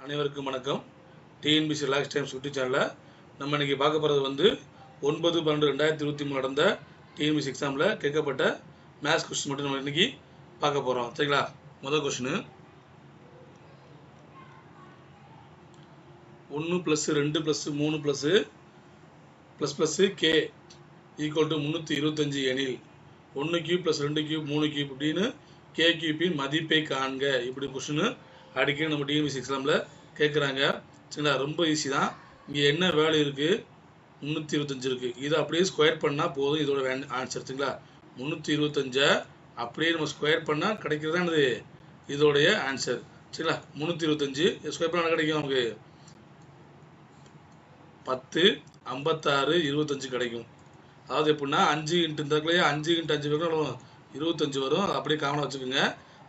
அனைவருக்கும் வணக்கம். TNPSC relax times YouTube சேனலில் நம்ம இன்றைக்கி பார்க்க போகிறது வந்து 9/12/2023 நடந்த டிஎன்பிசி எக்ஸாமில் கேட்கப்பட்ட மேத்ஸ் கொஸ்டின் மட்டும் நம்ம இன்றைக்கி பார்க்க போகிறோம். சரிங்களா? முதல் கொஸ்டின் 1 + 2 + 3 + k = 325 எனில் 1³ + 2³ 3³ அப்படின்னு k³ மதிப்பை காண்க. இப்படி கொஸ்டின் அடிக்கடி நம்ம டிஎன்பிசி எக்ஸாமில் கேட்குறாங்க. சரிங்களா? ரொம்ப ஈஸி தான். இங்கே என்ன வேல்யூ இருக்குது? 325 இருக்குது. இதை அப்படியே ஸ்கொயர் பண்ணால் போதும். இதோட ஆன்சர். சரிங்களா? 325 அப்படியே நம்ம ஸ்கொயர் பண்ணால் கிடைக்கிறது என்னது? இதோடைய ஆன்சர். சரிங்களா? 325 ஸ்கொயர் பண்ணால் கிடைக்கும் நமக்கு 10, 56, 25 கிடைக்கும். அதாவது எப்படின்னா 5 இன்ட்டு இந்த இருக்குல்லையா, 5 × 5 வரும் 25 வரும். அப்படியே காமனாக வச்சுக்கோங்க.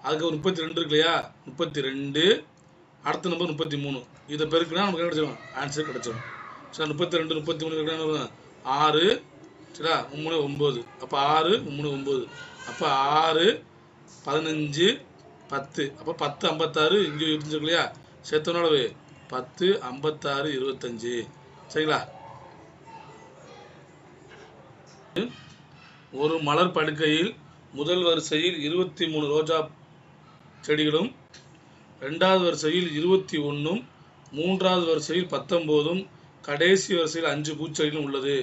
அதுக்கு ஒரு 32 இருக்கு இல்லையா, 32 அடுத்த நம்பர் 33. இதை பெருக்குனா நமக்கு என்ன கிடைச்சிடும்? ஆன்சர் கிடைச்சிடும். சரி, 32 33 6. சரிங்களா? 3 9. அப்போ 6 3 9. அப்போ 6 15 10. அப்போ 10 56 இங்கே 25 இருக்கு இல்லையா, சேர்த்தோன அளவு 10 56 25. சரிங்களா? ஒரு மலர் படுக்கையில் முதல் வரிசையில் 23 ரோஜா செடிகளும், ரெண்டாவது வரிசையில் 21ம், மூன்றாவது வரிசையில் 19ம், கடைசி வரிசையில் 5 பூச்செடிகளும் உள்ளது.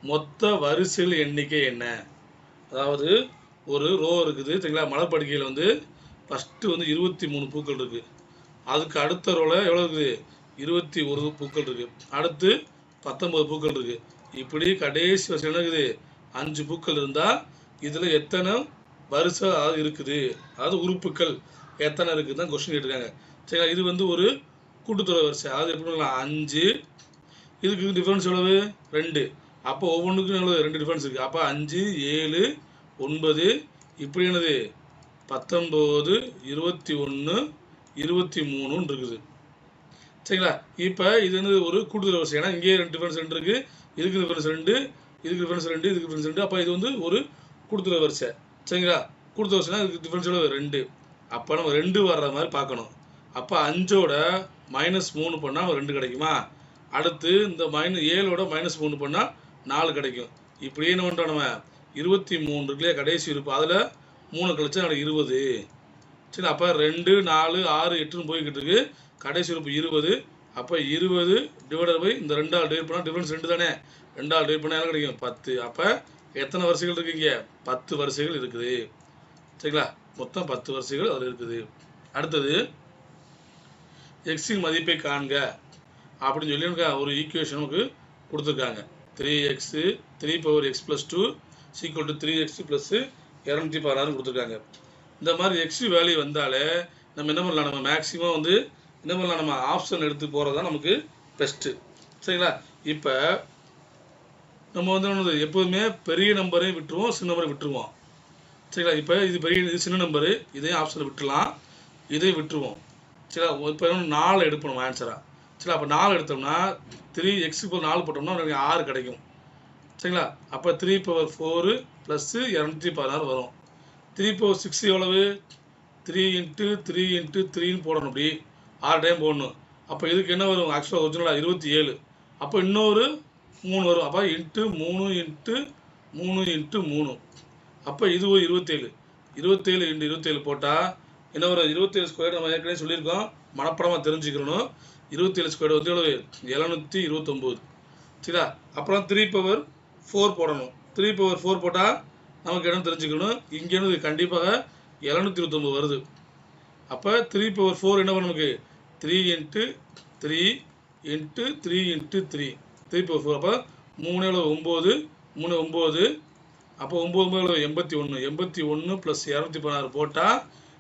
மொத்த வரிசையில் எண்ணிக்கை என்ன? அதாவது ஒரு ரோ இருக்குது. சரிங்களா? மலர் படுக்கையில் வந்து ஃபஸ்ட்டு வந்து 23 பூக்கள் இருக்குது. அதுக்கு அடுத்த ரோவில் எவ்வளோ இருக்குது? 21 பூக்கள் இருக்குது. அடுத்து 19 பூக்கள் இருக்குது. இப்படி கடைசி வரிசையில் என்ன இருக்குது? 5 பூக்கள் இருந்தால் இதில் எத்தனை வரிசை இருக்குது, அதாவது உறுப்புகள் எத்தனை இருக்குது தான் கொஸ்டின் கேட்டிருக்காங்க. சரிங்களா? இது வந்து ஒரு கூட்டுத்தொடர் வரிசை. அதாவது எப்படி பண்ணலாம்? 5, இதுக்கு டிஃபரன்ஸ் எவ்வளவு? 2. அப்போ ஒவ்வொன்றுக்கும் எவ்வளவு? 2 டிஃபரன்ஸ் இருக்குது. அப்போ 5 7 9 இப்படி என்னது 19 21 23 இருக்குது. சரிங்களா? இப்போ இது வந்து ஒரு கூட்டுத்தொடர் வரிசை. ஏன்னா இங்கே 2 டிஃபரன்ஸ் 2 இருக்குது, இதுக்கு டிஃபரன்ஸ் 2, இதுக்கு டிஃபரன்ஸ் 2, இதுக்கு டிஃபரன்ஸ் 2. அப்போ இது வந்து ஒரு கூட்டுத்தொடர் வரிசை. சரிங்களா? கூட்டுத்தொடர் வரிசைனா இதுக்கு டிஃபரன்ஸ் எவ்வளவு? 2. அப்போ நம்ம 2 வர்ற மாதிரி பார்க்கணும். அப்போ 5ஓட -3 பண்ணால் 2 கிடைக்குமா? அடுத்து இந்த 7ஓட -3 பண்ணால் 4 கிடைக்கும். இப்படியே என்ன பண்ணுறோம்? நம்ம 23 இருக்குல்லையா கடைசி இருப்பு, அதில் 3 கழிச்சா எனக்கு 20. சரி, அப்போ 2 4 6 8ன்னு போய்கிட்டு இருக்கு. கடைசி இருப்பு 20. அப்போ 20 டிவைடட் பை இந்த 2ஆல் டிவைட் பண்ணால் டிஃபரன்ஸ் 2 தானே, 2ஆல் டிவைட் பண்ணால் என்ன கிடைக்கும்? 10. அப்போ எத்தனை வரிசைகள் இருக்குது? இங்கே 10 வரிசைகள் இருக்குது. சரிங்களா? மொத்தம் 10 வரிசைகள் அதில் இருக்குது. அடுத்தது எக்ஸின் மதிப்பை காண்க அப்படின்னு சொல்லி எனக்கு ஒரு ஈக்குவேஷன் நமக்கு கொடுத்துருக்காங்க. 3x 3x + 2 = 3x + 216 கொடுத்துருக்காங்க. இந்த மாதிரி எக்ஸ் வேல்யூ வந்தாலே நம்ம என்ன பண்ணலாம்? நம்ம மேக்ஸிமம் வந்து என்ன பண்ணலாம்? நம்ம ஆப்ஷன் எடுத்து போகிறது தான் நமக்கு பெஸ்ட்டு. சரிங்களா? இப்போ நம்ம வந்து எப்போதுமே பெரிய நம்பரை விட்டுருவோம், சின்ன நம்பரை விட்டுருவோம். சரிங்களா? இப்போ இது சின்ன நம்பரு, இதையும் ஆப்ஷனில் விட்டுலாம், இதையும் விட்டுருவோம். சரிங்களா? இப்போ 4 எடுப்போம் ஆன்சராக. சரி, அப்போ 4 எடுத்தோம்னா 3x = 4 போட்டோம்னா எனக்கு 6 கிடைக்கும். சரிங்களா? அப்போ 3/4 + 216 வரும். 3/6 எவ்வளவு? 3 × 3 × 3ன்னு போடணும். அப்படி 6 டைம் போடணும். அப்போ இதுக்கு என்ன வரும்? ஆக்சுவலாக ஒரிஜினலாக 27. அப்போ இன்னொரு 3 வரும். அப்போ × 3 × 3 × 3. அப்போ இது ஒரு 27. 27 × 27 போட்டால் என்ன வரும்? 27 ஸ்கொயர் நம்ம ஏற்கனவே சொல்லியிருக்கோம், மனப்படமாக தெரிஞ்சுக்கணும். 27 ஸ்கொயர் வந்து எவ்வளவு? 729. சரிங்களா? அப்புறம் 3/4 போடணும். 3/4 போட்டால் நமக்கு என்னன்னு தெரிஞ்சுக்கணும். இங்கேருந்து கண்டிப்பாக 729 வருது. அப்போ 3/4 என்ன பண்ணும் நமக்கு? 3 × 3 × 3 × 3 3/4. அப்போ 3 எவ்வளோ? 9 3 9. அப்போ 9 எவ்வளோ? 81. 81 + 216 போட்டால்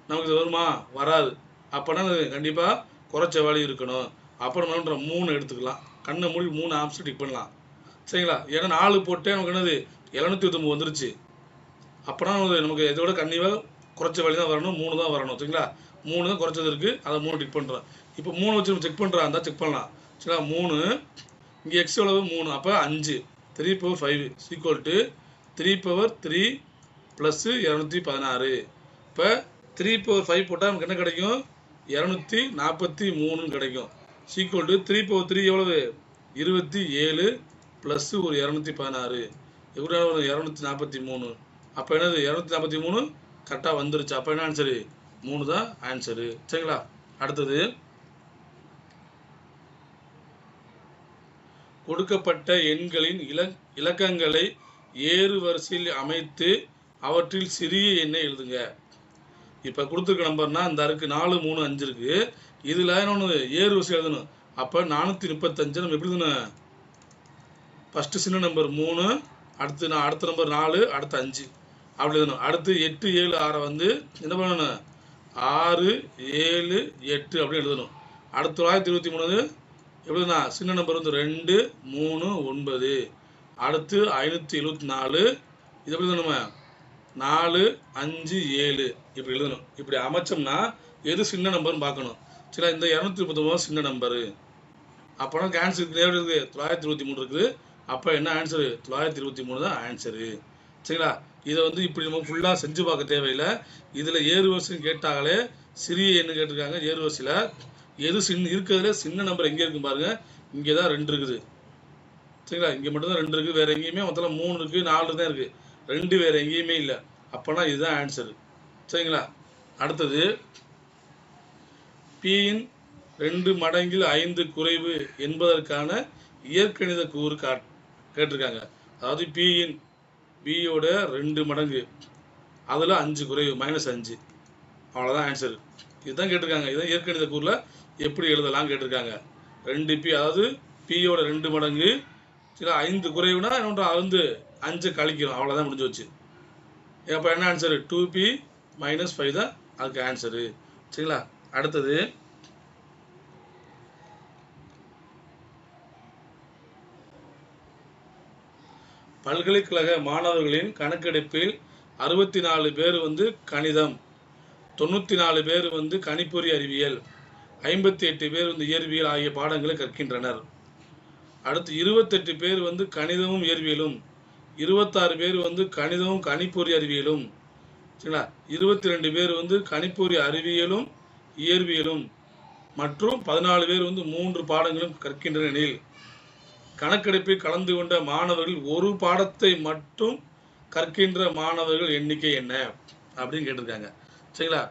நமக்கு இது வருமா? வராது. அப்போனா கண்டிப்பாக குறைச்ச வேல்யூ இருக்கணும். அப்போ நம்ம என்ன 3 எடுத்துக்கலாம். கண்ணை மூடி 3 ஆப்ஷன் டிக் பண்ணலாம். சரிங்களா? ஏன்னா 4 போட்டே நமக்கு என்னது 729 வந்துருச்சு. அப்போனா நமக்கு இதோட கண்டிப்பாக குறைச்ச வேல்யூ தான் வரணும், 3 தான் வரணும். சரிங்களா? 3 தான் குறைச்சது இருக்குது, அதை 3 டிக் பண்ணுறோம். இப்போ 3 வச்சு நம்ம செக் பண்ணுறா இருந்தால் செக் பண்ணலாம். சரிங்களா? 3 இங்கே எக்ஸ் எவ்வளவு? 3. அப்போ 5 3/5 = 3/3 + 216. இப்போ 3/5 போட்டால் நமக்கு என்ன கிடைக்கும்? 243 கிடைக்கும். சீக்குவல் டு 3 பவர் 3 எவ்வளவு 27 ப்ளஸ் ஒரு 216 எவ்வளோ 243. அப்போ என்னது 243 கரெக்டாக வந்துருச்சு. அப்போ என்ன ஆன்சரு 3 தான் ஆன்சரு. சரிங்களா? அடுத்தது கொடுக்கப்பட்ட எண்களின் இலக்கங்களை ஏறு வரிசையில் அமைத்து அவற்றில் சிறிய எண்ணை எழுதுங்க. இப்போ கொடுத்துருக்க நம்பர்னா இந்த இருக்கு 4 3 5 இருக்கு. இதில் இன்னொன்று ஏறு வரிசை எழுதணும். அப்போ 435 நம்ம எப்படி எழுதணும்? ஃபஸ்ட்டு சின்ன நம்பர் 3, அடுத்த நம்பர் 4, அடுத்து 5 அப்படி எழுதணும். அடுத்து 8 7 6 வந்து என்ன பண்ணணும்? 6 7 8 அப்படி எழுதணும். அடுத்து 923 எப்படின்னா சின்ன நம்பர் வந்து 2 3 9. அடுத்து 574 இது எப்படி எழுதணுமா 4 5 7 இப்படி எழுதணும். இப்படி அமைச்சோம்னா எது சின்ன நம்பர்னு பார்க்கணும். சரி, இந்த 239 சின்ன நம்பரு. அப்போனா ஆன்சர் இருக்குது 923 இருக்குது. அப்போ என்ன ஆன்சரு 923 தான் ஆன்சரு. சரிங்களா? இதை வந்து இப்படி நம்ம ஃபுல்லாக செஞ்சு பார்க்க தேவையில்லை. இதில் ஏறு வரிசைன்னு கேட்டாங்களே சிறிய எண்ணு கேட்டிருக்காங்க. ஏறு வரிசையில் எது இருக்கிறதுல சின்ன நம்பர் எங்கே இருக்கும் பாருங்க. இங்கே தான் 2 இருக்குது. சரிங்களா? இங்கே மட்டும்தான் 2 இருக்குது. வேறு எங்கேயுமே மொத்தம் 3 இருக்குது 4 தான் இருக்குது. 2 வேறு எங்கேயுமே இல்லை. அப்போனா இதுதான் ஆன்சரு. சரிங்களா? அடுத்தது பியின் 2 மடங்கில் 5 குறைவு என்பதற்கான இயற்கணித கூறு கேட்டிருக்காங்க. அதாவது பியோட 2 மடங்கு அதில் 5 குறைவு -5 அவ்வளோதான் ஆன்சரு. இதுதான் கேட்டிருக்காங்க. இதுதான் இயற்கணித கூறில் எப்படி எழுதலாம் கேட்டிருக்காங்க. 2p அதாவது பியோட 2 மடங்கு சில 5 குறைவுனா இன்னொன்று வந்து 5 கழிக்கிறோம். அவ்வளோதான் முடிஞ்சு வச்சு. அப்போ என்ன ஆன்சரு 2p - 5 தான் அதுக்கு ஆன்சரு. சரிங்களா? அடுத்தது பல்கலைக்கழக மாணவர்களின் கணக்கெடுப்பில் 64 பேர் வந்து கணிதம், 94 பேர் வந்து கணிப்பொறி அறிவியல், 58 பேர் வந்து இயற்பியல் ஆகிய பாடங்களை கற்கின்றனர். அடுத்து 28 பேர் வந்து கணிதமும் இயற்பியலும், 26 பேர் வந்து கணிதமும் கணிப்பொறி அறிவியலும், சரிங்களா? 22 பேர் வந்து கணிப்பொறி அறிவியலும் இயற்பியலும் மற்றும் 14 பேர் வந்து 3 பாடங்களும் கற்கின்றனர் எனில் கணக்கெடுப்பில் கலந்து கொண்ட மாணவர்கள் ஒரு பாடத்தை மட்டும் கற்கின்ற மாணவர்கள் எண்ணிக்கை என்ன அப்படின்னு கேட்டிருக்காங்க. சரிங்களா?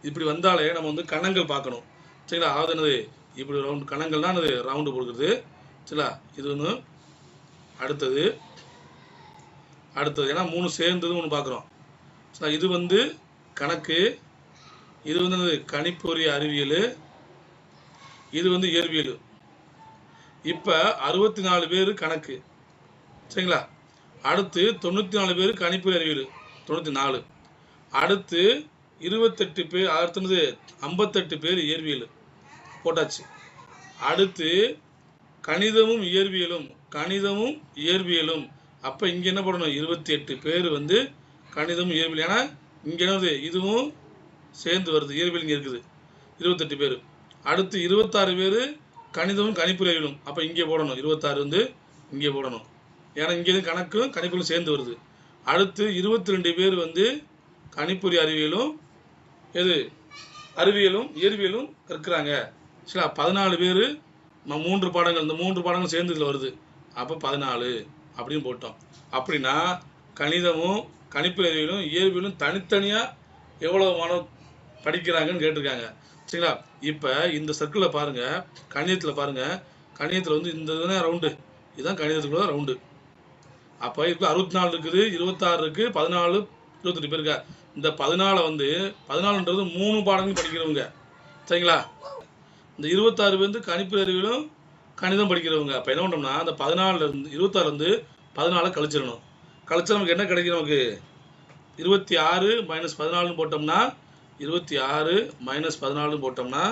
இப்படி வந்தாலே நம்ம வந்து கணங்கள் பார்க்கணும். சரிங்களா? அதாவது என்னது இப்படி ரவுண்டு கணங்கள் தான் அது ரவுண்டு கொடுக்குறது. சரிங்களா? இது ஒன்று. அடுத்தது ஏன்னா 3 சேர்ந்தது ஒன்று பார்க்குறோம். சரிங்களா? இது வந்து கணக்கு, இது வந்து கணிப்பொறி அறிவியல், இது வந்து இயற்பியல். இப்போ 64 பேர் கணக்கு. சரிங்களா? அடுத்து 94 பேர் கணிப்பொறி அறிவியல் 94. அடுத்து 28 பேர், அடுத்தது 58 பேர் இயற்பியல் போட்டாச்சு. அடுத்து கணிதமும் இயற்பியலும் அப்போ இங்கே என்ன பண்ணணும் 28 பேர் வந்து கணிதமும் இயற்பியல். ஏன்னா இங்கே என்னது இதுவும் சேர்ந்து வருது, இயற்பியல் இங்கே இருக்குது 28 பேர். அடுத்து 26 பேர் கணிதமும் கணிப்பொறி அறிவியலும். அப்போ இங்கே போடணும் 26 வந்து இங்கே போடணும். ஏன்னா இங்கே கணக்கும் கணிப்பொறியும் சேர்ந்து வருது. அடுத்து 22 பேர் வந்து கணிப்பொறி அறிவியலும் அறிவியலும் இயற்பியலும் கற்கிறாங்க. சரி, 14 பேர் 3 பாடங்கள், இந்த 3 பாடங்கள் சேர்ந்து இதில் வருது. அப்போ 14 அப்படின்னு போட்டோம். அப்படின்னா கணிதமும் கணிப்பொறி அறிவியலும் இயற்பியலும் தனித்தனியாக எவ்வளோ மாணவர் படிக்கிறாங்கன்னு கேட்டிருக்காங்க. சரிங்களா? இப்போ இந்த சர்க்கிளில் பாருங்கள், கணிதத்தில் பாருங்கள். கணிதத்தில் வந்து இந்த இதுதான் ரவுண்டு, இதுதான் கணிதத்துக்குள்ள ரவுண்டு. அப்போ இதுக்குள்ள 64 இருக்குது, 26 இருக்குது, 14 28 பேர் இருக்கா. இந்த 14 வந்து 14ன்றது 3 பாடங்கள் படிக்கிறவங்க. சரிங்களா? இந்த 26 வந்து கணிப்பொறி அறிவியலும் கணிதம் படிக்கிறவங்க. அப்போ என்ன பண்ணோம்னா அந்த 26 14 கழிச்சிடணும். கழிச்சா நமக்கு என்ன கிடைக்கும்? நமக்கு 26 - 14 போட்டோம்னா 26 - 14 போட்டோம்னா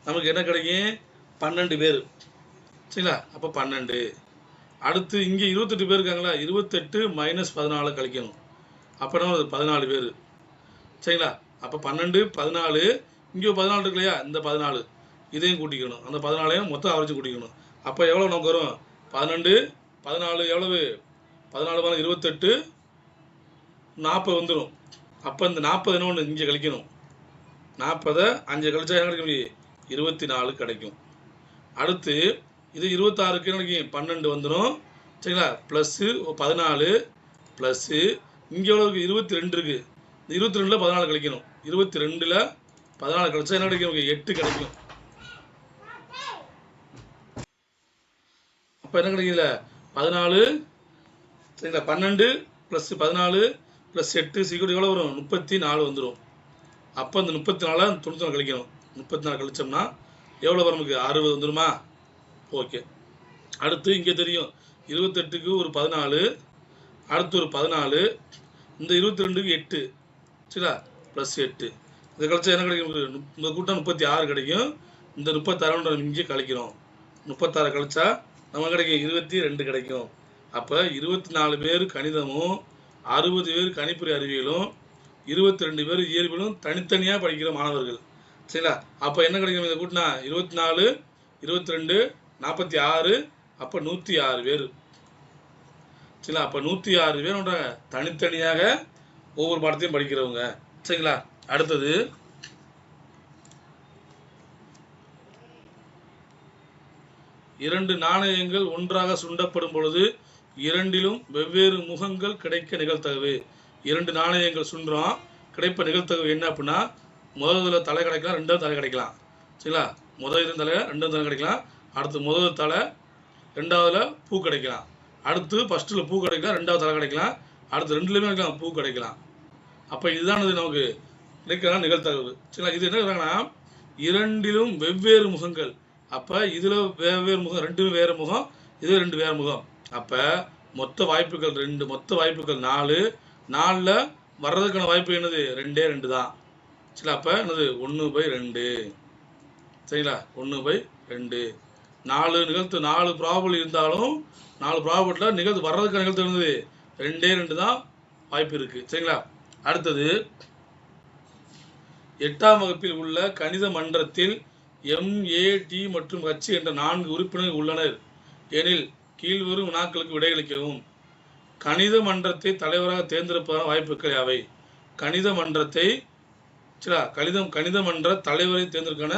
நமக்கு என்ன கிடைக்கும்? 12 பேர். சரிங்களா? அப்போ 12. அடுத்து இங்கே 28 பேர் இருக்காங்களா, 28 - 14 கழிக்கணும். அப்போ என்ன 14 பேர். சரிங்களா? அப்போ 12 14 இங்கே 14 இருக்கு இல்லையா, இந்த 14 இதையும் கூட்டிக்கணும். அந்த 14ஐயும் மொத்தம் அவரைச்சு கூட்டிக்கணும். அப்போ எவ்வளோ நமக்கு வரும்? 12 14 எவ்வளவு? 14 28 40 வந்துடும். அப்போ இந்த 40 என்ன ஒன்று இங்கே கழிக்கணும். 40 5 கழிச்சா என்ன கிடைக்க முடியும்? 24 கிடைக்கும். அடுத்து இது 26க்கு கிடைக்கும் 12 வந்துடும். சரிங்களா? ப்ளஸ்ஸு 14 ப்ளஸ்ஸு இங்கே எவ்வளோ இருக்குது 22 இருக்குது. இந்த 22ல் 14 கழிக்கணும். 22ல் 14 கழிச்சா என்ன கிடைக்கும்? 8 கிடைக்கும். அப்போ என்ன கிடைக்குதுல 14 சரிங்களா? 12 ப்ளஸ் 14 ப்ளஸ் 8 சீக்கிரம் எவ்வளோ வரும்? 34 வந்துடும். அப்போ அந்த 34 94 கழிக்கணும். 34 கழிச்சோம்னா எவ்வளோ வரும்? நமக்கு 60 வந்துடுமா? ஓகே. அடுத்து இங்கே தெரியும் 28க்கு ஒரு 14 அடுத்து ஒரு 14 இந்த 22க்கு 8 சரிங்களா? ப்ளஸ் 8 இதை கழிச்சா என்ன கிடைக்கும்? இந்த கூட்டம் 36 கிடைக்கும். இந்த 36 இங்கே கழிக்கிறோம். 36 கழிச்சா நமக்கு கிடைக்கும் 22 கிடைக்கும். அப்போ 24 பேர் கணிதமும் 60 பேர் கணிப்பொறி அறிவியலும் 22 பேர் இயற்பியலும் தனித்தனியாக படிக்கிற மாணவர்கள் சரிங்களா? அப்போ என்ன கிடைக்கும்? இதை கூட்டினா 24 22 46 அப்போ 106 பேர் சரிங்களா? அப்போ 106 பேர் தனித்தனியாக ஒவ்வொரு பாடத்தையும் படிக்கிறவங்க சரிங்களா? அடுத்தது இரண்டு நாணயங்கள் ஒன்றாக சுண்டப்படும் பொழுது இரண்டிலும் வெவ்வேறு முகங்கள் கிடைக்க நிகழ்த்தகவு. 2 நாணயங்கள் சுண்டுறோம், கிடைப்ப நிகழ்த்தகவு என்ன அப்படின்னா முதல்ல தலை கிடைக்கலாம், ரெண்டாவது தலை கிடைக்கலாம் சரிங்களா? முதல் தலை ரெண்டாவது தலை கிடைக்கலாம். அடுத்து முதல் தலை ரெண்டாவதுல பூ கிடைக்கலாம். அடுத்து ஃபர்ஸ்ட்டில் பூ கிடைக்கலாம், ரெண்டாவது தலை கிடைக்கலாம். அடுத்து ரெண்டுலேயுமே கிடைக்கலாம், பூ கிடைக்கலாம். அப்போ இதுதான் இது நமக்கு கிடைக்கலாம் நிகழ்த்தகவு சரிங்களா? இது என்ன சொல்கிறாங்கன்னா இரண்டிலும் வெவ்வேறு முகங்கள். அப்போ இதில் வெவ்வேறு முகம், ரெண்டுமே வேறு முகம், இது 2 வேறு முகம். அப்போ மொத்த வாய்ப்புகள் 2, மொத்த வாய்ப்புகள் 4. 4ல் வர்றதுக்கான வாய்ப்பு என்னது? 2 தான் சரிங்களா? அப்போ என்னது 1/2 சரிங்களா? 1/2 4 நிகழ்த்து 4 ப்ராபபிள் இருந்தாலும் 4 ப்ராபபிளில் நிகழ்த்து வர்றதுக்கான நிகழ்த்து என்னது? 2 தான் வாய்ப்பு இருக்குது சரிங்களா? அடுத்தது 8ஆம் வகுப்பில் உள்ள கணித மன்றத்தில் MAT மற்றும் H என்ற 4 உறுப்பினர்கள் உள்ளனர் எனில் கீழ்வரும் வினாக்களுக்கு விடையளிக்கவும். கணித மன்றத்தை தலைவராக தேர்ந்தெடுப்பதான வாய்ப்புகள் யாவை? கணித மன்றத்தை கணித மன்ற தலைவரை தேர்ந்தெடுக்கான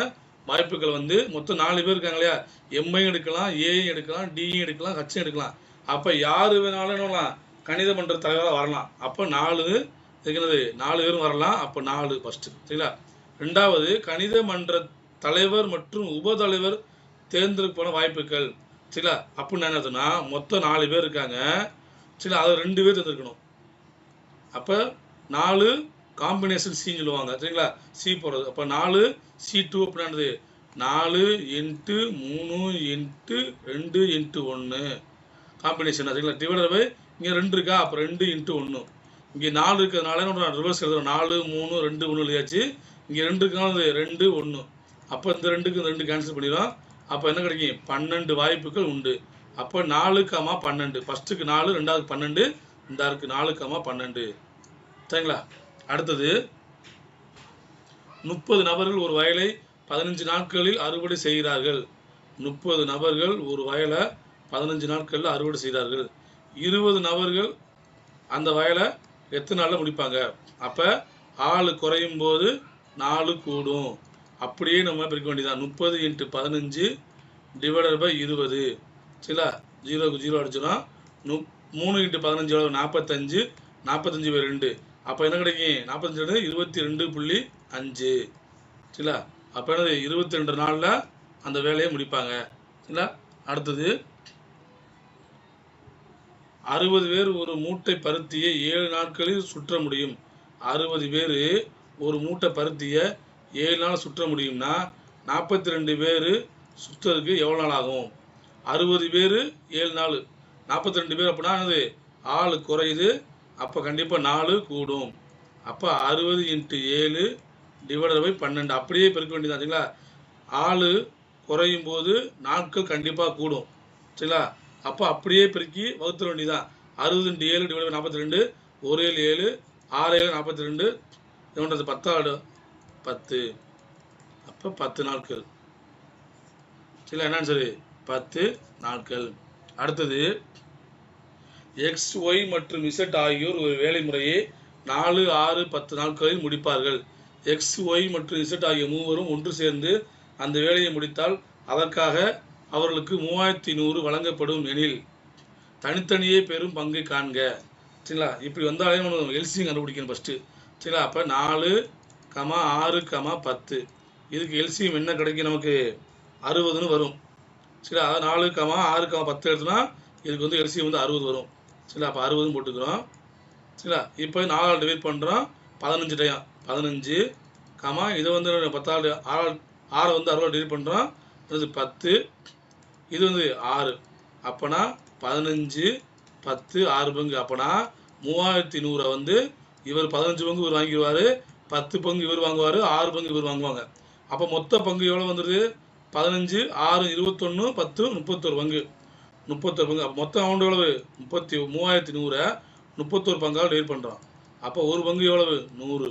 வாய்ப்புகள் மொத்தம் 4 பேர் இருக்காங்க இல்லையா? எம்ஐயும் எடுக்கலாம், ஏயும் எடுக்கலாம், டியும் எடுக்கலாம், ஹச்சும் எடுக்கலாம். அப்போ யார் வேணாலும் என்னலாம் கணித மன்ற தலைவராக வரலாம். அப்போ 4 இருக்கிறது 4 பேரும் வரலாம். அப்போ 4 ஃபஸ்ட்டு சரிங்களா? ரெண்டாவது கணித மன்ற தலைவர் மற்றும் உபதலைவர் தேர்ந்தெடுப்பான வாய்ப்புகள் சரிங்களா? அப்படின்னு என்ன சொன்னா மொத்தம் 4 பேர் இருக்காங்க சரிங்களா? அதை 2 பேர் தேர்ந்தெடுக்கணும். அப்போ 4 காம்பினேஷன் சின்னு சொல்லுவாங்க சரிங்களா? சி போடுறது. அப்போ 4 C2 அப்படின்னாது 4 × 3 × 2 × 1 காம்பினேஷன் சரிங்களா? டிவைடர் பை இங்கே 2 இருக்கா? அப்போ 2 × 1 இங்கே 4 இருக்கிறதுனால நான் ரிவர்ஸ் எழுதுறோம். 4 3 2 1 எழுதியாச்சு. இங்கே 2 இருக்கிறது 2 1. அப்போ இந்த 2க்கு 2 கேன்சல் பண்ணிடுவோம். அப்போ என்ன கிடைக்கும்? 12 வாய்ப்புகள் உண்டு. அப்போ 4, 12 ஃபஸ்ட்டுக்கு 4 ரெண்டாவது 12 இந்த இருக்கு 4, 12 சரிங்களா? அடுத்தது 30 நபர்கள் ஒரு வயலை 15 நாட்களில் அறுவடை செய்கிறார்கள். 30 நபர்கள் ஒரு வயலை 15 நாட்களில் அறுவடை செய்கிறார்கள். 20 நபர்கள் அந்த வயலை எத்தனை நாளில் முடிப்பாங்க? அப்போ ஆள் குறையும் போது 4 கூடும். அப்படியே நம்ம பிரிக்க வேண்டியதான். 30 × 15 டிவைடட் பை 20 சரிங்களா? 0க்கு 0 அடிச்சோன்னா 3 × 15 எவ்வளோ? 45. 45/2 அப்போ என்ன கிடைக்கும்? 45 22.5 சரிங்களா? அப்போ என்னது 22 நாளில் அந்த வேலையை முடிப்பாங்க சரிங்களா? அடுத்தது 60 பேர் ஒரு மூட்டை பருத்தியை 7 நாட்களில் சுற்ற முடியும். 60 பேர் ஒரு மூட்டை பருத்தியை 7 நாள் சுற்ற முடியும்னா 42 பேர் சுற்றுறதுக்கு எவ்வளோ நாள் ஆகும்? 60 பேர் 7 நாள் 42 பேர் அப்படின்னா அது ஆள் குறையுது. அப்போ கண்டிப்பாக 4 கூடும். அப்போ 60 × 7 டிவைடட் பை 12 அப்படியே பெருக்க வேண்டியதான் சரிங்களா? ஆள் குறையும் போது நாட்கள் கண்டிப்பாக கூடும் சரிங்களா? அப்போ அப்படியே பெருக்கி வகுத்துற வேண்டியதான். 60 × 7 டிவைட் பை 42 1 7 7 6 7 42 எவ்வளோ? 10 10 அப்போ 10 நாட்கள் சரிங்களா? என்னன்னு சரி 10 நாட்கள். அடுத்தது X, Y மற்றும் Z ஆகியோர் ஒரு வேலை முறையை 4 6 10 நாட்களில் முடிப்பார்கள். X, Y மற்றும் Z ஆகிய மூவரும் ஒன்று சேர்ந்து அந்த வேலையை முடித்தால் அதற்காக அவர்களுக்கு 3100 வழங்கப்படும் எனில் தனித்தனியே பெரும் பங்கை காண்க. சரிங்களா? இப்படி வந்தாலே நம்ம எல்சிஎம் கண்டுபிடிக்கணும் ஃபஸ்ட்டு. சரிங்களா? அப்போ 4, 6, 10 இதுக்கு எல்சிஎம் என்ன கிடைக்கும்? நமக்கு 60ன்னு வரும். சரிங்களா? அதாவது 4, 6, 10 எடுத்தோம்னா இதுக்கு வந்து எல்சிஎம் வந்து 60 வரும். சரிங்களா? அப்போ 60ன்னு போட்டுக்கிறோம். சரிங்களா? இப்போ 4 டிவைட் பண்ணுறோம். 15 டைம் 15, இதை வந்து 10 6 வந்து 60 டிவைட் பண்ணுறோம். இது 10, இது வந்து 6. அப்போனா 15, 10, 6 பங்கு. அப்போனா 3100 வந்து இவர் 15 பங்கு இவர் வாங்கிடுவார், 10 பங்கு இவர் வாங்குவார், 6 பங்கு இவர் வாங்குவாங்க. அப்போ மொத்த பங்கு எவ்வளோ வந்துடுது? 15, 6, 21, 10, 31 பங்கு. 31 பங்கு. அப்போ மொத்தம் அமௌண்ட் எவ்வளவு? 3300 31 பங்கால் டிவைட் பண்ணுறோம். அப்போ ஒரு பங்கு எவ்வளவு? 100.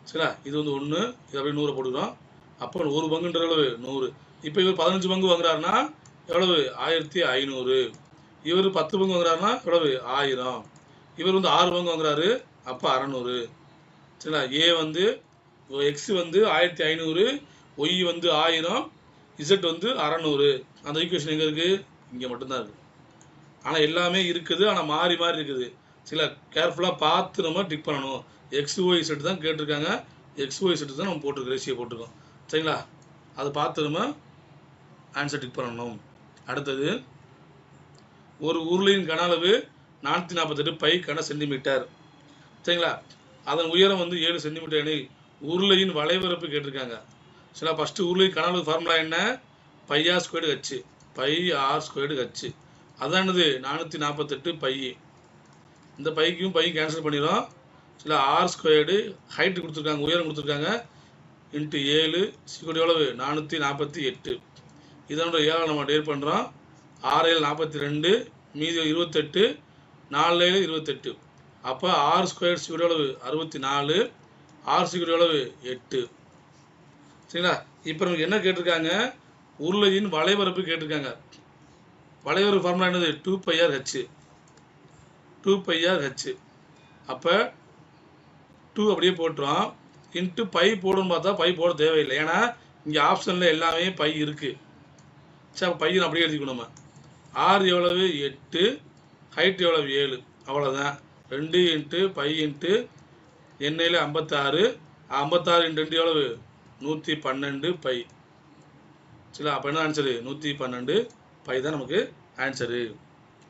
சரிங்களா? இது வந்து 1, இது அப்படியே 100 போட்டுக்கிறோம். அப்போ ஒரு பங்குன்ற எவ்வளவு? 100. இப்போ இவர் 15 பங்கு வாங்குறாருன்னா எவ்வளவு? 1500. இவர் 10 பங்கு வாங்குறாருன்னா எவ்வளவு? 1000. இவர் வந்து 6 பங்கு வாங்குறாரு, அப்போ 600. சரிங்களா? ஏ வந்து எக்ஸ் வந்து 1500, ஒய் வந்து 1000, இசட் வந்து 600. அந்த ஈக்குவேஷன் எங்கே இருக்குது? இங்கே மட்டும்தான் இருக்குது. ஆனால் எல்லாமே இருக்குது, ஆனால் மாறி மாறி இருக்குது. சில கேர்ஃபுல்லாக பார்த்து நம்ம டிக் பண்ணணும். எக்ஸ் ஒய் செட்டு தான் கேட்டிருக்காங்க, எக்ஸ் ஒய் செட்டு தான் நம்ம போட்டிருக்கோம், ரேஷியோ போட்டிருக்கோம். சரிங்களா? அதை பார்த்து நம்ம ஆன்சர் டிக் பண்ணணும். அடுத்தது, ஒரு உருளையின் கன அளவு 448 பை கன சென்டிமீட்டர். சரிங்களா? அதன் உயரம் வந்து 7 சென்டிமீட்டர் எனில் உருளையின் வளைவரப்பு கேட்டிருக்காங்க. சரிங்களா? ஃபஸ்ட்டு உருளையின் கன அளவு ஃபார்முலா என்ன? Pi r squared h. Pi r squared h. அதானது 448 பை. இந்த பைக்கும் பையும் கேன்சல் பண்ணிடும். சில ஆர் ஸ்கொயர்டு ஹைட்டு கொடுத்துருக்காங்க, உயரம் கொடுத்துருக்காங்க, இன்ட்டு 7 சிக்கோடு எவ்வளவு? 448. இதனோட 7 நம்ம டேர் பண்ணுறோம். 6 7 42, மீதி 28, 4 7 28. அப்போ ஆர் ஸ்கொயர் சிக்கோடு எவ்வளவு? 64. ஆர் சிக்கோடு எவ்வளவு? 8. சரிங்களா? இப்போ நமக்கு என்ன கேட்டிருக்காங்க? உருளையின் வளைவரப்பு கேட்டிருக்காங்க. வளைவரப்பு ஃபார்முலா என்னது? 2 pi R H. 2 pi R H. அப்போ 2 அப்படியே போட்டுரும். இன்ட்டு பை போடணும்னு பார்த்தா பை போட தேவையில்லை, ஏன்னா இங்கே ஆப்ஷனில் எல்லாமே பை இருக்குது. சரி, அப்போ பையன் அப்படியே எழுதிக்கணும் நம்ம. ஆர் எவ்வளவு? 8, ஹைட் எவ்வளவு? 7. அவ்வளோதான். 2 இன்ட்டு பை இன்ட்டு எண்ணெயில் 56, 56 இன்ட்டு 2 எவ்வளவு? 112 பை. சரி, அப்போ என்ன ஆன்சரு? 112 பை தான் நமக்கு ஆன்சரு.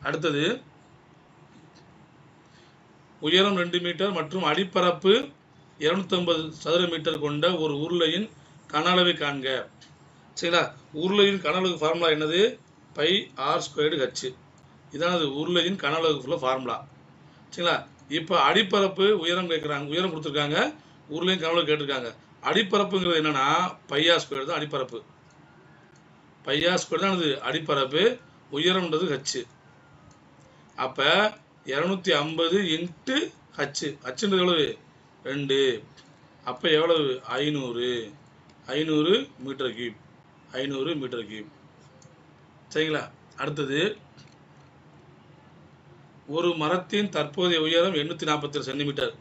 அடுத்தது, உயரம் 2 மீட்டர் மற்றும் அடிப்பரப்பு 250 சதுர மீட்டர் கொண்ட ஒரு உருளையின் கன அளவை காண்க. சரிங்களா? உருளையின் கன அளவு ஃபார்முலா என்னது? Pi r squared h. இதானது உருளையின் கன அளவுக்குள்ள ஃபார்முலா. சரிங்களா? இப்போ அடிப்பரப்பு உயரம் கேட்குறாங்க, உயரம் கொடுத்துருக்காங்க, உருளையின் கன அளவு கேட்டிருக்காங்க. அடிப்பரப்புங்கிறது என்னன்னா பை ஆர் ஸ்கொயர் தான் அடிப்பரப்பு. பை ஆர் ஸ்கொயர் தான் அது அடிப்பரப்பு, உயரம்ன்றது ஹச். அப்போ 250 இன்ட்டு ஹச். ஹச்ன்றது எவ்வளவு? 2. அப்போ எவ்வளவு? 500. 500 மீட்டர் கியூப். 500 metre cube. சரிங்களா? அடுத்தது, ஒரு மரத்தின் தற்போதைய உயரம் 847 சென்டிமீட்டர்.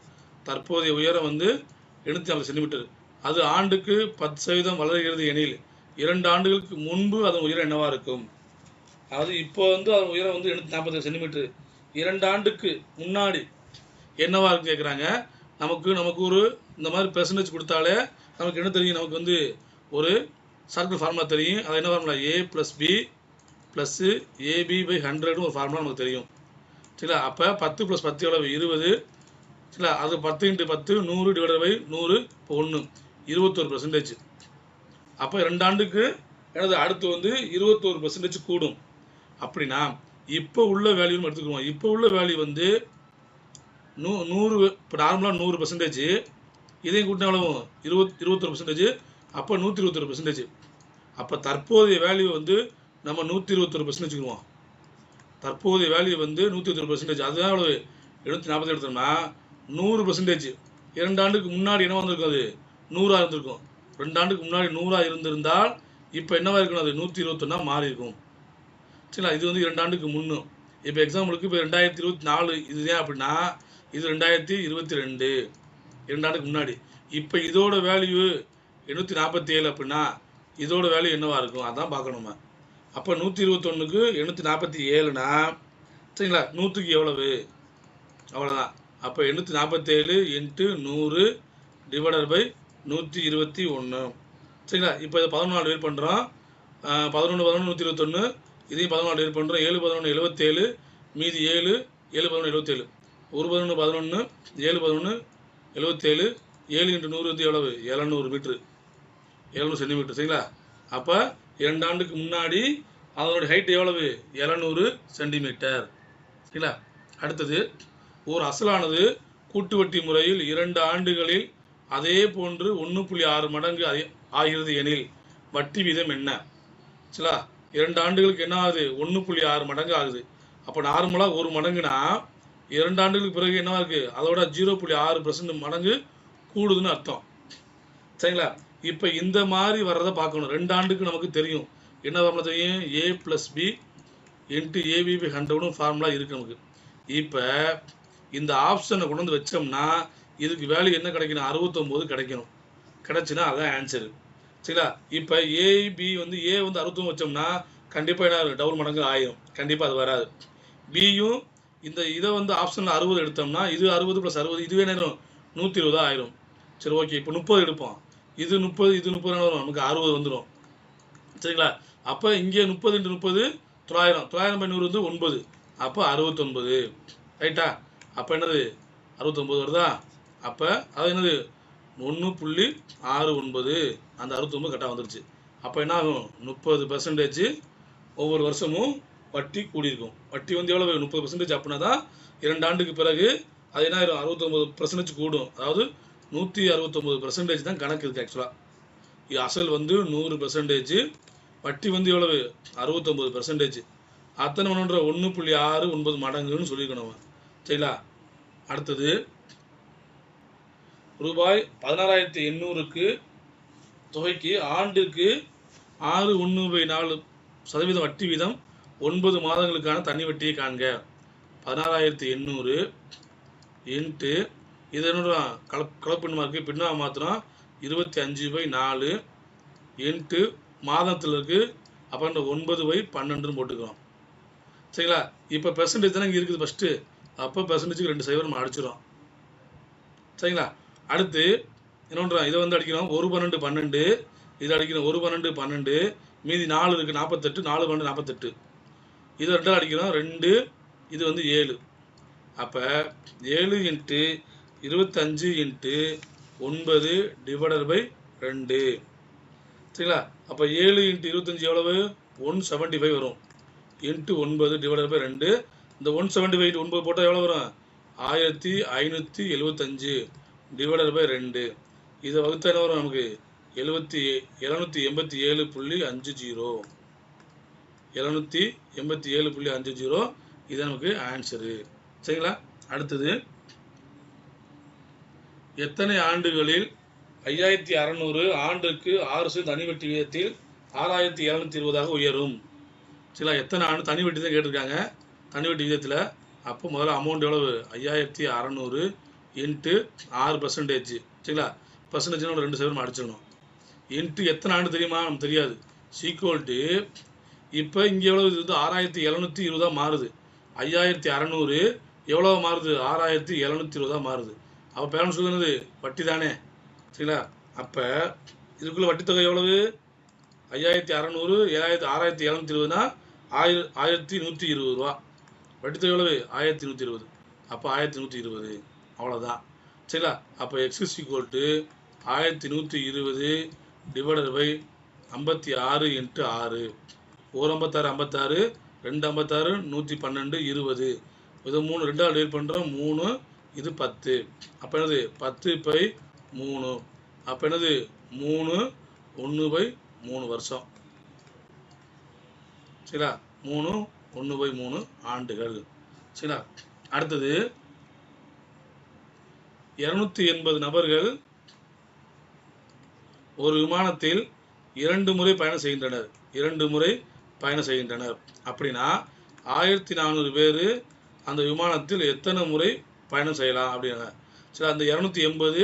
தற்போதைய உயரம் வந்து 850 சென்டிமீட்டர். அது ஆண்டுக்கு 10% வளர்கிறது எனில் 2 ஆண்டுகளுக்கு முன்பு அதன் உயரம் என்னவா இருக்கும்? அது இப்போ வந்து அதன் உயரம் வந்து 847 சென்டிமீட்டர். 2 ஆண்டுக்கு முன்னாடி என்னவா இருக்கு கேட்குறாங்க. நமக்கு ஒரு இந்த மாதிரி பெர்சன்டேஜ் கொடுத்தாலே நமக்கு என்ன தெரியும்? நமக்கு வந்து ஒரு சர்க்கிள் ஃபார்முலா தெரியும். அது என்ன formula? A plus B plus AB by 100ன்னு ஒரு ஃபார்முலா நமக்கு தெரியும். சரிங்களா? அப்போ 10 + 10 எவ்வளவு? 20. சரிங்களா? அது 10 × 10 100 டிவைடட் பை 100. இப்போ 1 21%. அப்போ 2 ஆண்டுக்கு எனது அடுத்து வந்து 21% கூடும். அப்படின்னா இப்போ உள்ள வேல்யூன்னு எடுத்துக்குவோம். இப்போ உள்ள வேல்யூ வந்து 100. இப்போ நார்மலாக 100%. இதையும் கூட்டினா எவ்வளவு? 21%. அப்போ 121%. அப்போ தற்போதைய வேல்யூ வந்து நம்ம 121% வச்சுக்குவோம். தற்போதைய வேல்யூ வந்து 121%. அதுதான் எவ்வளவு? 740 எடுத்தோம்னா 100%. 2 ஆண்டுக்கு முன்னாடி என்ன வந்திருக்கும்? அது 100 இருந்திருக்கும். 2 ஆண்டுக்கு முன்னாடி 100 இருந்திருந்தால் இப்போ என்னவா இருக்கணும்? அது 121 மாறி இருக்கும். சரிங்களா? இது வந்து 2 ஆண்டுக்கு முன்னும். இப்போ எக்ஸாம்பிளுக்கு இப்போ 2024 இதுதான் அப்படின்னா இது 2022, 2 ஆண்டுக்கு முன்னாடி. இப்போ இதோட வேல்யூ 847 அப்படின்னா இதோட வேல்யூ என்னவா இருக்கும் அதான் பார்க்கணும். அப்போ 121க்கு 847னா சரிங்களா, 100க்கு எவ்வளவு, அவ்வளோதான். அப்போ 847 × 100 டிவைடட் பை 121. சரிங்களா, இப்போ இதை 14 டிவைட் பண்ணுறோம். 11 11 121, இதையும் 14 டிவைட் பண்ணுறோம். 7 11 77, மீதி 7 7 11 77, 1 11 11, 7 11 77, 7 × 100 வந்து எவ்வளவு, 700 மீட்ரு, 700 சென்டிமீட்டர். சரிங்களா, அப்போ 2 ஆண்டுக்கு முன்னாடி அதனுடைய ஹைட் எவ்வளவு, 700 சென்டிமீட்டர். சரிங்களா, அடுத்தது ஒரு அசலானது கூட்டு வட்டி முறையில் 2 ஆண்டுகளில் அதே போன்று 1.6 மடங்கு ஆகிறது எனில் வட்டி வீதம் என்ன? சரிங்களா, 2 ஆண்டுகளுக்கு என்ன ஆகுது, 1.6 மடங்கு ஆகுது. அப்போ நார்மலாக 1 மடங்குனா 2 ஆண்டுகளுக்கு பிறகு என்னவா இருக்கு, அதோட 0.6% மடங்கு கூடுதுன்னு அர்த்தம். சரிங்களா, இப்போ இந்த மாதிரி வர்றதை பார்க்கணும். 2 ஆண்டுக்கு நமக்கு தெரியும் என்ன ஃபார்முலா தெரியும், A + B × AB/100 ஃபார்முலா இருக்குது நமக்கு. இப்போ இந்த ஆப்ஷனை கொண்டு வந்து வச்சோம்னா இதுக்கு வேல்யூ என்ன கிடைக்கணும், 69 கிடைக்கணும். கிடைச்சுன்னா அதான் ஆன்சரு. சரிங்களா, இப்போ AB வந்து A வந்து 69 வச்சோம்னா கண்டிப்பாக என்ன டபுள் மடங்கு ஆயிரும், கண்டிப்பாக அது வராது. பியும் இதை வந்து ஆப்ஷனில் 60 எடுத்தோம்னா இது 60 + 60 இதுவே என்ன 120 ஆயிரும். சரி, ஓகே. இப்போ 30 எடுப்போம். இது 30 இது 30 வரும், நமக்கு 60 வந்துடும். சரிங்களா, அப்போ இங்கே 30 × 30 900, 900 × 100 வந்து 9, அப்போ 69. ரைட்டா, அப்போ என்னது 69 வருதா? அப்போ அது என்னது 1.69, அந்த 69 கரெக்டாக வந்துருச்சு. அப்போ என்ன ஆகும், 30% ஒவ்வொரு வருஷமும் வட்டி கூடியிருக்கும். வட்டி வந்து எவ்வளவு, 30% அப்படின்னா தான் 2 ஆண்டுக்கு பிறகு அது என்ன ஆயிரும், 69% கூடும். அதாவது 169% தான் கணக்கு இருக்குது ஆக்சுவலாக. இது அசல் வந்து 100%, வட்டி வந்து எவ்வளவு 69%. அத்தனை ஒன்றுன்ற 1.69 மடங்குன்னு சொல்லியிருக்கணும். சரிங்களா, அடுத்தது ரூபாய் 16,800க்கு தொகைக்கு ஆண்டுக்கு 6.14% வட்டி வீதம் 9 மாதங்களுக்கான தனி வட்டியை காண்க. 16,800 இன்ட்டு இது என்ன கலப்பின்மார்க்கு பின்னா மாத்திரம் 25/4 இன்ட்டு மாதத்தில் இருக்கு. அப்போ 9/12 போட்டுக்கிறோம். சரிங்களா, இப்போ பெர்சன்டேஜ் தானே இங்கே இருக்குது ஃபஸ்ட்டு. அப்போ பெர்சன்டேஜுக்கு 2 சைவர் நம்ம அடிச்சிடும். சரிங்களா, அடுத்து என்ன பண்ணுறோம், இதை வந்து அடிக்கிறோம் 1 12 12, இதை அடிக்கிறோம் 1 12 12, மீதி 4 இருக்குது 48, 4 12 48, இதை 2 அடிக்கிறோம் 2, இது வந்து 7. அப்போ 7 × 25 × 9 டிவைடட் பை 2. சரிங்களா, அப்போ 7 × 25 எவ்வளவு, 175 வரும். Into 9 divided by 2. இந்த 175 9 போட்டால் எவ்வளோ வரும், 1575 டிவைடட் பை 2. இதை வகுத்தா என்ன வரும் நமக்கு, 787.50, 787.50. இது நமக்கு ஆன்சரு. சரிங்களா, அடுத்தது எத்தனை ஆண்டுகளில் 5,600 ஆண்டுக்கு 6% தனி வட்டி விகிதத்தில் 6,720 உயரும்? சரிங்களா, எத்தனை ஆண்டு தனி வட்டி தான் கேட்டிருக்காங்க, தனி வட்டி விகிதத்தில். அப்போ முதல்ல அமௌண்ட் எவ்வளவு, 5,600 இன்ட்டு 6%. சரிங்களா, பர்சன்டேஜ் 2 சதவீதம் அடிச்சிடணும். இன்ட்டு எத்தனை ஆண்டு தெரியுமா, நமக்கு தெரியாது. சீக்வல்ட்டு இப்போ இங்கே எவ்வளவு, இது வந்து 6,720 மாறுது. 5,600 எவ்வளோ மாறுது, 6,720 மாறுது. அப்போ பேரண்ட்ஸ் சொல்லுறது வட்டி தானே. சரிங்களா, அப்போ இதுக்குள்ளே வட்டி தொகை எவ்வளவு, 5,600 6,720னா 1,120 ரூபா. வட்டி தொகை எவ்வளவு, 1,120. அப்போ 1,120 அவ்வளோதான். சரிங்களா, அப்போ x = 1,120 டிவைடட் பை 56 × 6. 1 56 56, 2 56 112 20. இது 3 2 டிவைட் பண்ணுறோம் 3, இது 10. அப்போ என்னது 10/3. அப்போ என்னது 3 1/3 வருஷம். சரிங்களா, 3 1/3 ஆண்டுகள். சரிங்களா, அடுத்தது 280 நபர்கள் ஒரு விமானத்தில் 2 முறை பயணம் செய்கின்றனர். 2 முறை பயணம் செய்கின்றனர் அப்படின்னா 1,400 பேர் அந்த விமானத்தில் எத்தனை முறை பயணம் செய்யலாம் அப்படின்னா. சரி, அந்த 280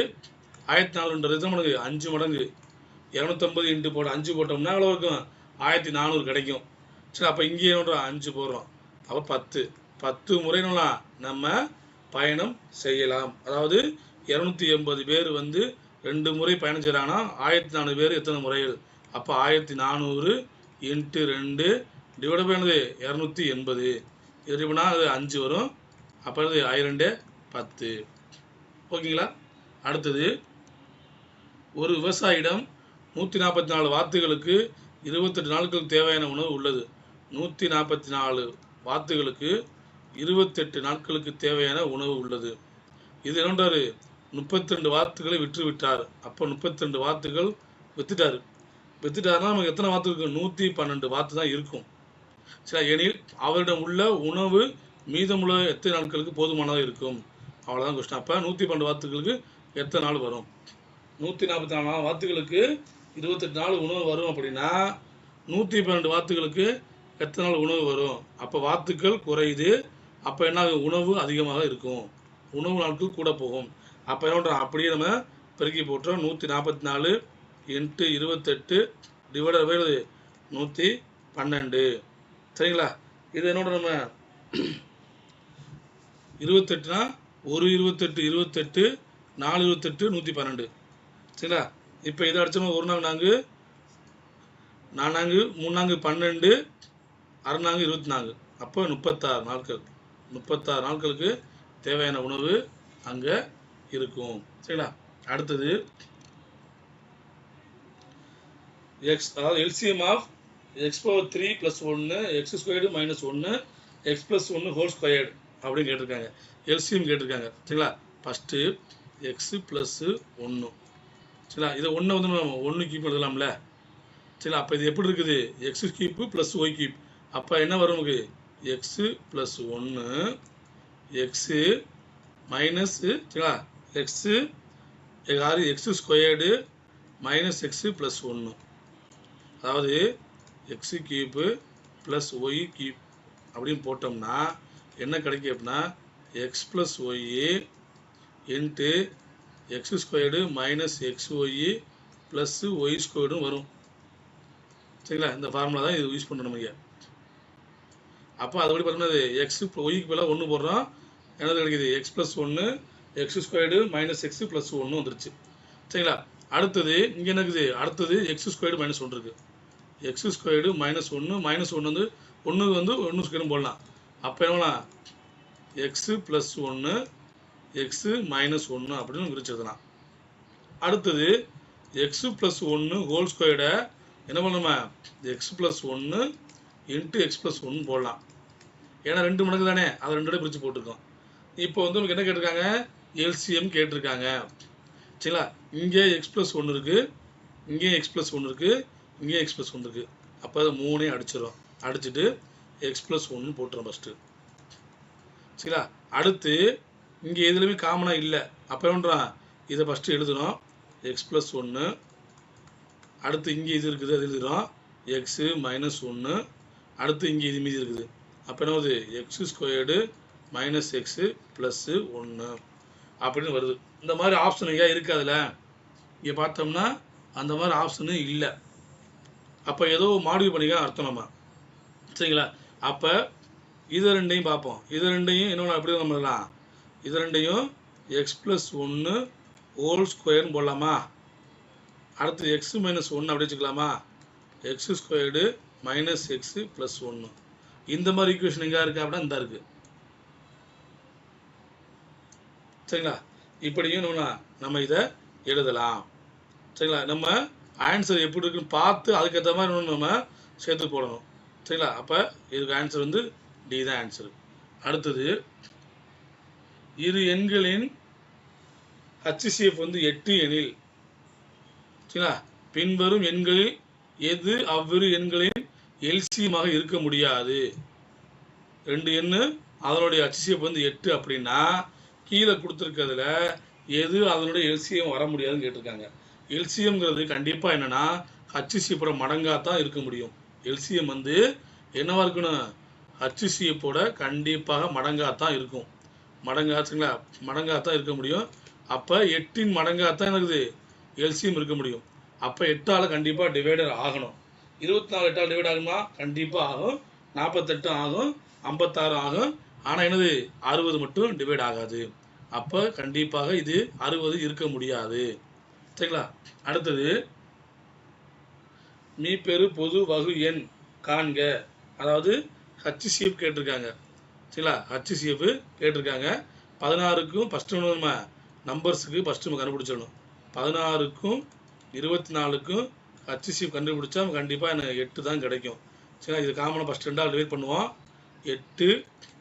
1,400 எத்தனை மடங்கு, 5 மடங்கு. 250 இன்ட்டு போட 5 போட்டோம்னா எவ்வளோ இருக்கும்? 1400 கிடைக்கும். சரி, அப்போ இங்கே என்ன பண்ணுறோம்? 5 போடுறோம். அப்போ 10 முறை நம்ம பயணம் செய்யலாம். அதாவது 280 பேர் வந்து 2 முறை பயணம் செய்கிறாங்கன்னா 1400 பேர் எத்தனை முறைகள்? அப்போ 1400 இன்ட்டு 2 டிவைட் பை 280. இது எப்படின்னா அது 5 வரும். அப்போ அது 10. ஓகேங்களா? அடுத்தது, ஒரு விவசாயியிடம் 144 வாத்துகளுக்கு 28 நாட்களுக்கு தேவையான உணவு உள்ளது. 144 வாத்துகளுக்கு 28 நாட்களுக்கு தேவையான உணவு உள்ளது. இது என்னன்றாரு? 32 வாத்துகளை விற்று விட்டார். அப்போ 32 வாத்துகள் வித்துட்டாருன்னா நமக்கு எத்தனை வாத்து இருக்கும்? 112 வாத்து தான் இருக்கும். சரி, எனில் அவரிடம் உள்ள உணவு மீதமுள்ள எத்தனை நாட்களுக்கு போதுமானதாக இருக்கும்? அவ்வளோதான் கொஸ்டின். அப்போ 112 வாத்துகளுக்கு எத்தனை நாள் வரும்? 144 வாத்துகளுக்கு 28 நாள் உணவு வரும் அப்படின்னா 112 வாத்துகளுக்கு எத்தனை நாள் உணவு வரும்? அப்போ வாத்துக்கள் குறையுது. அப்போ என்ன ஆகும்? உணவு அதிகமாக இருக்கும். உணவு நாட்கள் கூட போகும். அப்போ என்ன பண்ணுறோம்? அப்படியே நம்ம பெருக்கி போட்டுறோம். 144 இன்ட்டு 28 டிவைடட் பை 112. சரிங்களா? இது என்னோட நம்ம 28னா 1 28 28 4 28 112. சரிங்களா? இப்போ இதை அடிச்சோம்னா 1 4 4 3 12 6 24. அப்போ 36 நாட்கள். 36 நாட்களுக்கு தேவையான உணவு அங்கே இருக்கும். சரிங்களா? அடுத்தது அதாவது LCM of x⁻3 + 1 x² - 1 x + 1 whole squared அப்படின்னு கேட்டிருக்காங்க. எல்சிஎம் கேட்டிருக்காங்க. சரிங்களா? First X plus 1. சரிங்களா? இதை 1 வந்து நம்ம 1 கீப் எழுதலாம்ல. சரிங்களா? அப்போ இது எப்படி இருக்குது? x³ + y³. அப்போ என்ன வரும் நமக்கு? எக்ஸு ப்ளஸ் 1 எக்ஸு மைனஸ், சரிங்களா, எக்ஸு x² - x + 1. அதாவது x³ + y³ அப்படின்னு போட்டோம்னா என்ன கிடைக்கும் அப்படின்னா x + y into x² - xy + y² வரும். சரிங்களா? இந்த ஃபார்முலா தான் இது யூஸ் பண்ணுறோம் இங்கே. அப்போ அதுபடி பார்த்தோம்னா எக்ஸ் ஒய்க்கு பதிலாக 1 போடுறோம். என்னது கிடைக்குது? x + 1 x² - x + 1 வந்துருச்சு. சரிங்களா? அடுத்தது இங்கே என்ன இருக்குது? அடுத்தது x² - 1 இருக்குது. x² - 1 -1 வந்து 1 வந்து 1² போடலாம். அப்போ என்ன x + 1 x - 1 அப்படின்னு விரிச்சிருக்கலாம். அடுத்தது x + 1 ஹோல் ஸ்கொயர்டை என்ன பண்ணணுமா? x + 1 இன்ட்டு x + 1 போடலாம். ஏன்னா 2 மடங்கு தானே, அதை 2 பிரித்து போட்டிருக்கோம். இப்போ வந்து உங்களுக்கு என்ன கேட்டிருக்காங்க? எல்சிஎம் கேட்டிருக்காங்க. சரிங்களா? இங்கே x + 1 இருக்குது, இங்கே x + 1 இருக்குது, இங்கே x + 1 இருக்குது. அப்போ அதை 3ஐயும் அடிச்சிடும். அடிச்சுட்டு x + 1 போட்டுறோம் ஃபஸ்ட்டு. சரிங்களா? அடுத்து இங்கே எதுலையுமே காமனாக இல்லை. அப்போ என்ன பண்ணுறான்? இதை ஃபஸ்ட்டு எழுதுகிறோம். x + 1. அடுத்து இங்கே இது இருக்குது, அது எழுதுகிறோம் x - 1. அடுத்து இங்கே இது மீதி இருக்குது. அப்போ என்ன வருது? x² - x + 1 அப்படின்னு வருது. இந்த மாதிரி ஆப்ஷன் ஐயா இருக்குது அதில். இங்கே பார்த்தோம்னா அந்த மாதிரி ஆப்ஷனு இல்லை. அப்போ ஏதோ மாடிஃபை பண்ணிக்க அர்த்தம் நம்ம. சரிங்களா? அப்போ இதை 2ஐயும் பார்ப்போம். இதை 2ஐயும் இன்னொன்று அப்படி தான் பண்ணலாம். இதை 2ஐயும் x + 1 ஹோல் ஸ்கொயர்னு போடலாமா? அடுத்து x - 1 அப்படி வச்சுக்கலாமா? x² - x + 1. இந்த மாதிரி ஈக்குவேஷன் எங்கே இருக்குது அப்படின்னா இந்த இருக்குது. சரிங்களா? இப்படியும் நம்ம இதை எழுதலாம். சரிங்களா? நம்ம ஆன்சர் எப்படி இருக்குன்னு பார்த்து அதுக்கேற்ற மாதிரி நம்ம சேர்த்து போடணும். சரிங்களா? அப்போ இதுக்கு ஆன்சர் வந்து டி தான் ஆன்சர். அடுத்தது, இரு எண்களின் HCF வந்து 8 எனில், சரிங்களா, பின்வரும் எண்களில் எது அவ்விரு எண்களின் எல்சியமாக இருக்க முடியாது? 2 எண்ணு அதனுடைய HCF வந்து 8 அப்படின்னா கீழே கொடுத்துருக்கிறதுல எது அதனுடைய எல்சிஎம் வர முடியாதுன்னு கேட்டிருக்காங்க. எல்சிஎம்ங்கிறது கண்டிப்பாக என்னென்னா HCFோட மடங்காக தான் இருக்க முடியும். எல்சிஎம் வந்து என்னவா இருக்கணும்? HCFோட கண்டிப்பாக மடங்காக தான் இருக்கும். மடங்காக தான் இருக்க முடியும். அப்போ 8இன் மடங்காக தான் இருக்குது எல்சிஎம் இருக்க முடியும். அப்போ 8ஆல் கண்டிப்பாக டிவைடர் ஆகணும். 24 8ஆல் டிவைட் ஆகுமா? கண்டிப்பாக ஆகும். 48 ஆகும், 56 ஆகும். ஆனால் என்னது 60 மட்டும் டிவைட் ஆகாது. அப்போ கண்டிப்பாக இது 60 இருக்க முடியாது. சரிங்களா? அடுத்தது மீப்பெரு பொது வகு எண் காண்க. அதாவது HCF கேட்டிருக்காங்க. சரிங்களா? HCF கேட்டிருக்காங்க. 16க்கும் ஃபஸ்ட்டு நம்ம நம்பர்ஸுக்கு ஃபஸ்ட்டு நம்ம கண்டுபிடிச்சிடணும். 16க்கும் 24க்கும் HCF கண்டுபிடிச்சா கண்டிப்பாக எனக்கு 8 தான் கிடைக்கும். சரிங்களா? இது காமனாக ஃபஸ்ட் 2ஆல் டிவைட் பண்ணுவோம். 8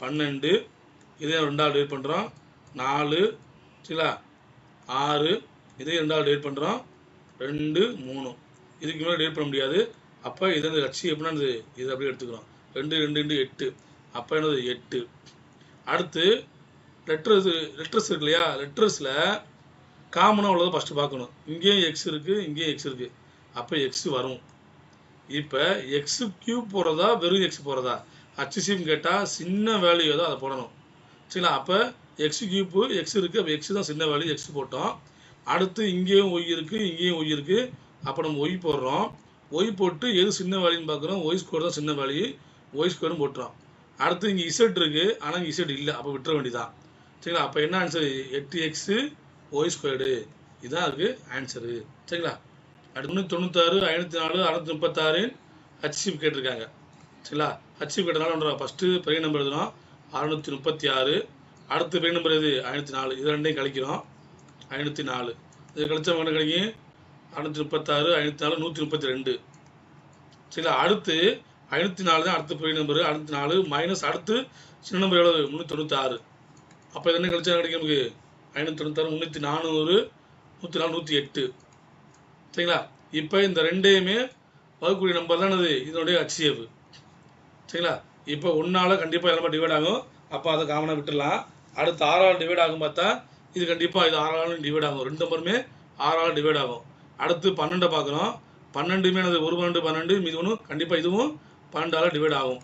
12 இதே 2ஆல் டிவைட் பண்ணுறோம். 4 சரிங்களா? 6 இதே 2ஆல் டிவைட் பண்ணுறோம். 2 3 இதுக்கு மேலே டிவைட் பண்ண முடியாது. அப்போ இது வந்து HCFனா இது அப்படியே எடுத்துக்கிறோம். 2 2 8 அப்போ என்னது 8. அடுத்து லெட்டர்ஸ் இருக்கு இல்லையா? லெட்டர்ஸில் காமனாக உள்ளதை ஃபஸ்ட்டு பார்க்கணும். இங்கேயும் எக்ஸ் இருக்குது, இங்கேயும் எக்ஸ் இருக்குது. அப்போ எக்ஸ் வரும். இப்போ எக்ஸு கியூப் போடுறதா வெறும் எக்ஸ் போடுறதா? HCF கேட்டால் சின்ன வேல்யூ ஏதோ அதை போடணும். சரிங்களா? அப்போ எக்ஸ் கியூப்பு எக்ஸ் இருக்குது. அப்போ எக்ஸ் தான் சின்ன வேல்யூ, எக்ஸ் போட்டோம். அடுத்து இங்கேயும் ஒய் இருக்குது, இங்கேயும் ஒய் இருக்குது. அப்போ நம்ம ஒய் போடுறோம். ஒய் போட்டு எது சின்ன வேல்யூன்னு பார்க்குறோம். ஒய் ஸ்கொயர் தான் சின்ன வேல்யூ, ஒய் ஸ்கொயரும் போட்டுறோம். அடுத்து இங்கே இசட் இருக்குது, ஆனால் இங்கே இசட் இல்லை. அப்போ விட்டுற வேண்டியதான். சரிங்களா? அப்போ என்ன ஆன்சரு? 8x Y squared. இதுதான் அதுக்கு ஆன்சரு. சரிங்களா? அடுத்து 396 504 636 HCF கேட்டிருக்காங்க. சரிங்களா? HCF கேட்டதுனால ஃபஸ்ட்டு பெரிய நம்பர் எழுதணும் 636. அடுத்து பெரிய நம்பர் எது? 504. இது ரெண்டையும் கழிக்கிறோம். 504 இது கழிச்சா என்ன கிடைக்கும்? 636 504 132. சரிங்களா? அடுத்து 504 தான் அடுத்த பெரிய நம்பர். 504 மைனஸ் அடுத்து சின்ன நம்பர் எவ்வளவு? 396. அப்போ இது என்ன கழிச்சா கிடைக்கும் நமக்கு? 596 304 104 108. சரிங்களா? இப்போ இந்த ரெண்டையுமே வகுக்கூடிய நம்பர் தான் இது இதனுடைய HCF. சரிங்களா? இப்போ 1ஆல் கண்டிப்பாக எல்லாமே டிவைட் ஆகும். அப்போ அதை காமனாக விட்டுடலாம். அடுத்து 6ஆல் டிவைட் ஆகும் பார்த்தா இது கண்டிப்பாக இது 6ஆலும் டிவைட் ஆகும். 2 நம்பருமே 6ஆல் டிவைட் ஆகும். அடுத்து 12 பார்க்குறோம். 12மே என்னது? 1 12 12 மீது 1 கண்டிப்பாக இதுவும் 12ஆல் டிவைட் ஆகும்.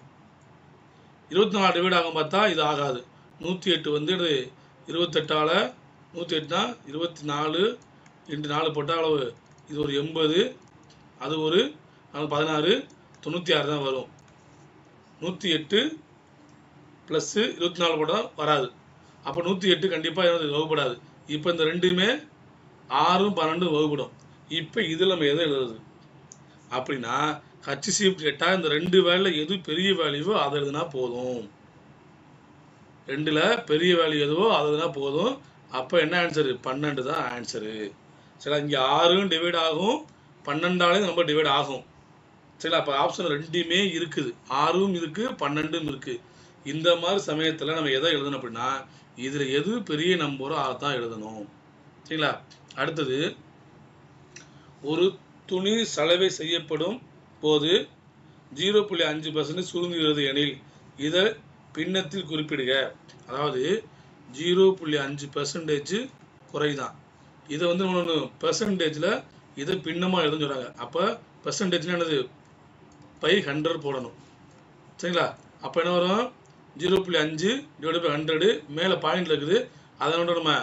24 டிவைட் ஆகும் பார்த்தா இது ஆகாது. 108 வந்து 28ஆல் 108னா 24 × 4 போட்டால் அளவு இது ஒரு 80, அது ஒரு 16 96 தான் வரும். 108 ப்ளஸ் 24 போட்டால் வராது. அப்போ 108 கண்டிப்பாக வகுப்படாது. இப்போ இந்த ரெண்டுமே 6 12 வகுப்படும். இப்போ இதில் நம்ம எதை எழுதுறது அப்படின்னா HCF கேட்டால் இந்த 2 வேல்யூவில் எது பெரிய வேல்யூவோ அதை எழுதுனா போதும். 2ல் பெரிய வேல்யூ எதுவோ அதை எழுதுனா போதும். அப்போ என்ன ஆன்சரு? 12 தான் ஆன்சரு. சரிங்களா? இங்கே 6 டிவைட் ஆகும், 12ஆலையும் நம்ம டிவைட் ஆகும். சரிங்களா? அப்போ ஆப்ஷன் 2மே இருக்குது. 6ம் இருக்குது, 12ம் இருக்குது. இந்த மாதிரி சமயத்தில் நம்ம எதை எழுதணும் அப்படின்னா இதில் எது பெரிய நம்பரோ அதை தான் எழுதணும். சரிங்களா? அடுத்தது ஒரு துணி சலவை செய்யப்படும் போது 0.5% சுருங்குகிறது எனில் இதை பின்னத்தில் குறிப்பிடுக. அதாவது 0.5% குறைதான். இதை வந்து நம்ம பெர்சன்டேஜில் இதை பின்னமாக எழுதுன்னு சொல்கிறாங்க. அப்போ பெர்சன்டேஜ்னா என்னது? பை 100 போடணும். சரிங்களா? அப்போ என்ன வரும்? 0.5 / 100 மேலே பாயிண்டில் இருக்குது. அதனோட நம்ம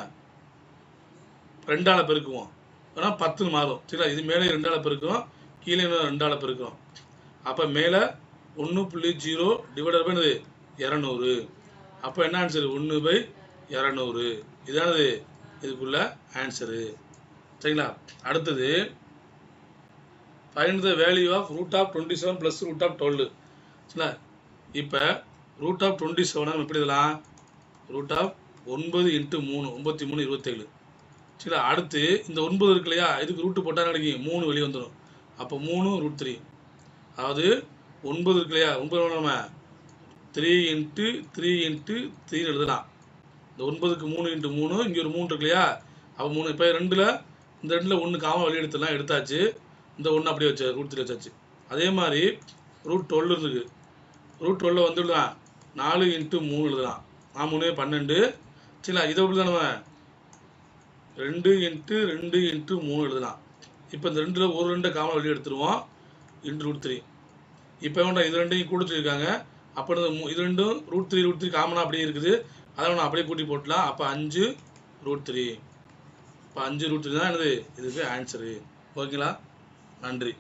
2ஆல் பெருக்குவோம். ஆனால் 10ன்னு மாறும். சரிங்களா? இது மேலே 2ஆல் பெருக்கிறோம், கீழே 2ஆல் பெருக்கிறோம். அப்போ மேலே 1.0 டிவைடட் பை 200. அப்போ என்ன ஆன்சரு? 1/200. இதானது இதுக்குள்ள ஆன்சரு. சரிங்களா? அடுத்தது ஃபைண்ட் த வேல்யூ ஆஃப் √27 + √12. சரிங்களா? இப்போ √27 நம்ம எப்படி எழுதலாம்? √9 × 3 93 27. சரிங்களா? அடுத்து இந்த 9 இருக்கு இல்லையா? இதுக்கு ரூட்டு போட்டால் கிடைக்கும் 3 வெளியே வந்துடும். அப்போ 3 √3. அதாவது 9 இருக்கு இல்லையா? 9 நம்ம 3 × 3 × 3 எழுதலாம். இந்த 9க்கு 3 × 3 இங்கே ஒரு 3 இருக்கு இல்லையா? அப்போ 3 இப்போ இந்த 2ல் 1 காம வெளியே எடுத்துடலாம். எடுத்தாச்சு. இந்த 1 அப்படியே வச்சு √3 வச்சாச்சு. அதே மாதிரி √12 இருக்குது. √12 வந்துடலாம் 4 × 3 எழுதலாம். 3 12. சரிங்களா? இதை எப்படி தான் நம்ம 2 × 2 × 3 எழுதலாம். இப்போ இந்த 2ல் ஒரு 2 காம வெளியே எடுத்துருவோம். √3. இப்போ வேண்டாம், இது ரெண்டையும் கூட சொல்லியிருக்காங்க. அப்போ இது ரெண்டும் √3 காமனாக அப்படியே இருக்குது. அதனால் நான் அப்படியே கூட்டி போட்டலாம். அப்போ 5 √3. இப்போ 5 √3 தான் என்னது இதுக்கு ஆன்சரு. ஓகேங்களா? நன்றி.